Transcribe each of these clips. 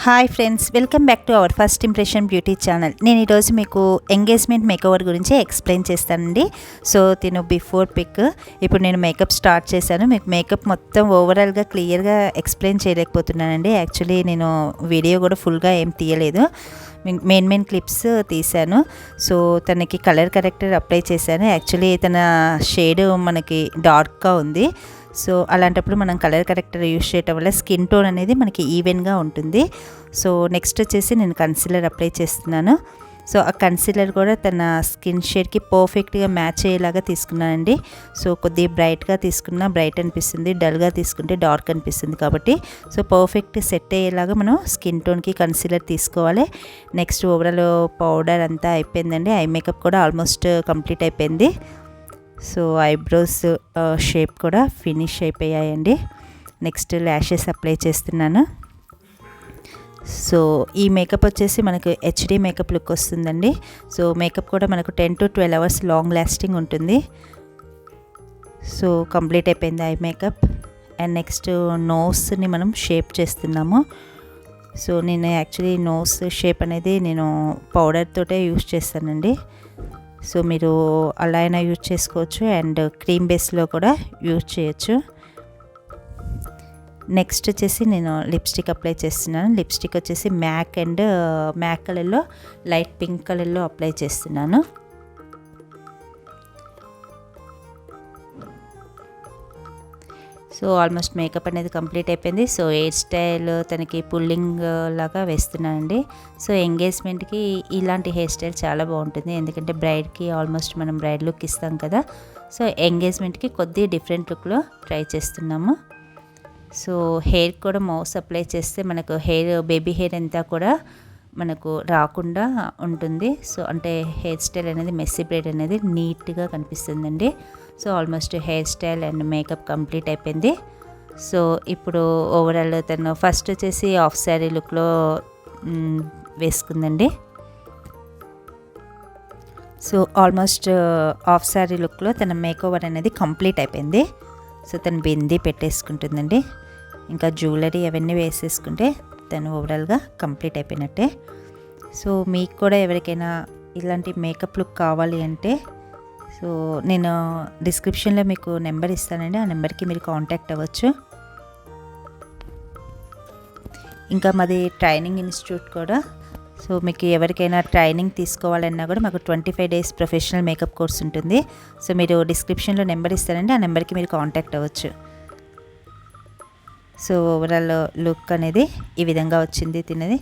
Hi friends, welcome back to our first impression beauty channel. నేను ఈరోజు మీకు engagement makeover గురించి ఎక్స్ప్లెయిన్ చేస్తానండి. సో తిను బిఫోర్ పిక్. ఇప్పుడు నేను మేకప్ స్టార్ట్ చేశాను. మీకు మేకప్ మొత్తం ఓవరాల్గా క్లియర్గా ఎక్స్ప్లెయిన్ చేయలేకపోతున్నానండి. యాక్చువల్లీ నేను వీడియో కూడా ఫుల్గా ఏం తీయలేదు, మెయిన్ క్లిప్స్ తీశాను. సో తనకి కలర్ కరెక్టర్ అప్లై చేశాను. యాక్చువల్లీ తన షేడ్ మనకి డార్క్గా ఉంది. సో అలాంటప్పుడు మనం కలర్ కరెక్టర్ యూస్ చేయటం వల్ల స్కిన్ టోన్ అనేది మనకి ఈవెన్గా ఉంటుంది. సో నెక్స్ట్ వచ్చేసి నేను కన్సీలర్ అప్లై చేస్తున్నాను. సో ఆ కన్సీలర్ కూడా తన స్కిన్ షేడ్కి పర్ఫెక్ట్గా మ్యాచ్ అయ్యేలాగా తీసుకున్నానండి. సో కొద్దిగా బ్రైట్గా తీసుకున్నా బ్రైట్ అనిపిస్తుంది, డల్గా తీసుకుంటే డార్క్ అనిపిస్తుంది. కాబట్టి సో పర్ఫెక్ట్ సెట్ అయ్యేలాగా మనం స్కిన్ టోన్కి కన్సీలర్ తీసుకోవాలి. నెక్స్ట్ ఓవరాల్ పౌడర్ అంతా అయిపోయిందండి. ఐ మేకప్ కూడా ఆల్మోస్ట్ కంప్లీట్ అయిపోయింది. సో ఐబ్రోస్ షేప్ కూడా ఫినిష్ అయిపోయాయండి. నెక్స్ట్ ల్యాషెస్ అప్లై చేస్తున్నాను. సో ఈ మేకప్ వచ్చేసి మనకు హెచ్డి మేకప్ లుక్ వస్తుందండి. సో మేకప్ కూడా మనకు 10 to 12 hours లాంగ్ లాస్టింగ్ ఉంటుంది. సో కంప్లీట్ అయిపోయింది ఐ మేకప్. అండ్ నెక్స్ట్ నోస్ని మనం షేప్ చేస్తున్నాము. సో నేను యాక్చువల్లీ నోస్ షేప్ అనేది నేను పౌడర్ తోటే యూస్ చేస్తానండి. సో మీరు అలా అయినా యూజ్ చేసుకోవచ్చు, అండ్ క్రీమ్ బేస్లో కూడా యూజ్ చేయొచ్చు. నెక్స్ట్ వచ్చేసి నేను లిప్స్టిక్ అప్లై చేస్తున్నాను. లిప్స్టిక్ వచ్చేసి మ్యాక్ కలర్లో లైట్ పింక్ కలర్లో అప్లై చేస్తున్నాను. సో ఆల్మోస్ట్ మేకప్ అనేది కంప్లీట్ అయిపోయింది. సో హెయిర్ స్టైల్ తనకి పుల్లింగ్ లాగా వేస్తున్నానండి. సో ఎంగేజ్మెంట్కి ఇలాంటి హెయిర్ స్టైల్ చాలా బాగుంటుంది, ఎందుకంటే బ్రైడ్కి ఆల్మోస్ట్ మనం బ్రైడ్ లుక్ ఇస్తాం కదా. సో ఎంగేజ్మెంట్కి కొద్దిగా డిఫరెంట్ లుక్లో ట్రై చేస్తున్నాము. సో హెయిర్ కూడా మౌస్ అప్లై చేస్తే మనకు బేబీ హెయిర్ అంతా కూడా మనకు రాకుండా ఉంటుంది. సో అంటే హెయిర్ స్టైల్ అనేది మెస్సీ బ్రైడ్ అనేది నీట్గా కనిపిస్తుందండి. So almost hair style and makeup complete అయిపోయింది. సో ఇప్పుడు ఓవరాల్ తను ఫస్ట్ వచ్చేసి హాఫ్ శారీ లుక్లో వేసుకుందండి. సో ఆల్మోస్ట్ హాఫ్ శారీ లుక్లో తన మేకోవర్ అనేది కంప్లీట్ అయిపోయింది. సో తను బిందీ పెట్టేసుకుంటుందండి. ఇంకా జ్యువెలరీ అవన్నీ వేసేసుకుంటే తను ఓవరాల్గా కంప్లీట్ అయిపోయినట్టే. సో మీకు కూడా ఎవరికైనా ఇలాంటి మేకప్ లుక్ కావాలి అంటే సో నేను డిస్క్రిప్షన్లో మీకు నెంబర్ ఇస్తానండి. ఆ నెంబర్కి మీరు కాంటాక్ట్ అవ్వచ్చు. ఇంకా మాది ట్రైనింగ్ ఇన్స్టిట్యూట్ కూడా. సో మీకు ఎవరికైనా ట్రైనింగ్ తీసుకోవాలన్నా కూడా మాకు 25 days ప్రొఫెషనల్ మేకప్ కోర్స్ ఉంటుంది. సో మీరు డిస్క్రిప్షన్లో నెంబర్ ఇస్తారండి, ఆ నెంబర్కి మీరు కాంటాక్ట్ అవ్వచ్చు. సో ఓవరాల్ లుక్ అనేది ఈ విధంగా వచ్చింది తినది.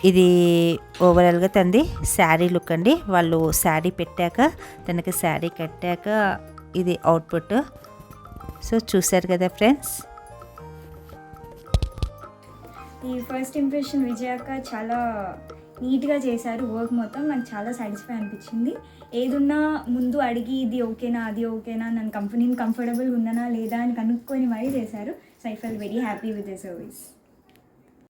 ఇది ఓవరాల్గా తనది శారీ లుక్ అండి. వాళ్ళు శారీ పెట్టాక తనకి శారీ కట్టాక ఇది అవుట్పుట్. సో చూసారు కదా ఫ్రెండ్స్. ఈ ఫస్ట్ ఇంప్రెషన్ విజయాక చాలా నీట్గా చేశారు. వర్క్ మొత్తం నాకు చాలా సాటిస్ఫై అనిపించింది. ఏదున్నా ముందు అడిగి ఇది ఓకేనా అది ఓకేనా, నేను కంఫర్టబుల్ ఉన్నానా లేదా అని కనుక్కొని మరీ చేశారు. So I fell very happy with the service.